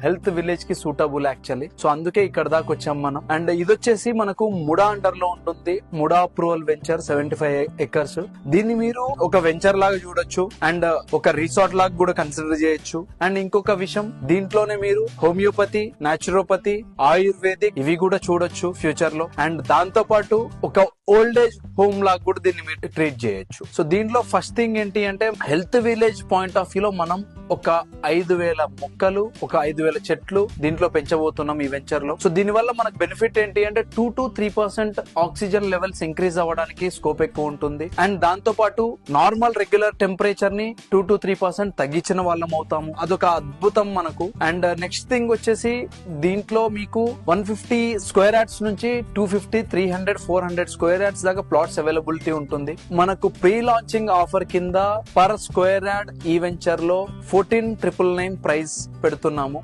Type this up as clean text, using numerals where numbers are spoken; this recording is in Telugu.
హెల్త్ విలేజ్ కి సూటబుల్ యాక్చువల్లీ. సో అందుకే ఇక్కడ దాకా వచ్చాం మనం. అండ్ ఇది వచ్చేసి మనకు ముడా అండర్ లో ఉంటుంది. MUDA approval venture 75 acres. దీన్ని మీరు ఒక వెంచర్ లాగా చూడొచ్చు అండ్ ఒక రిసార్ట్ లాగా కూడా కన్సిడర్ చేయొచ్చు. అండ్ ఇంకొక విషయం, దీంట్లోనే మీరు హోమియోపతి, నాచురోపతి, ఆయుర్వేదిక్ ఇవి కూడా చూడొచ్చు ఫ్యూచర్ లో. అండ్ దాంతో పాటు ఒక ఓల్డ్ ఏజ్ హోమ్ లాగా కూడా దీన్ని మీరు ట్రీట్ చేయొచ్చు. సో దీంట్లో ఫస్ట్ థింగ్ ఏంటి అంటే health village point of view లో మనం ఒక 5,000 మొక్కలు, ఒక 5,000 చెట్లు దీంట్లో పెంచబోతున్నాం ఈ వెంచర్ లో. సో దీని వల్ల మనకు బెనిఫిట్ ఏంటి అంటే 2 to 3% ఆక్సిజన్ లెవెల్స్ ఇంక్రీజ్ అవ్వడానికి స్కోప్ ఎక్కువ ఉంటుంది. అండ్ దాంతో పాటు నార్మల్ రెగ్యులర్ టెంపరేచర్ ని 2 to 3% తగ్గించిన వాళ్ళం అవుతాము. అదొక అద్భుతం మనకు. అండ్ నెక్స్ట్ థింగ్ వచ్చేసి దీంట్లో మీకు 150 స్క్వేర్ యార్డ్స్ నుంచి 250, 300, 400 స్క్వేర్ యార్డ్స్ దాకా ప్లాట్స్ అవైలబిలిటీ ఉంటుంది. మనకు ప్రీ లాంచింగ్ ఆఫర్ కింద పర్ స్క్వేర్ యార్డ్ ఈ వెంచర్ లో 14,999 ప్రైస్ పెడుతున్నాము.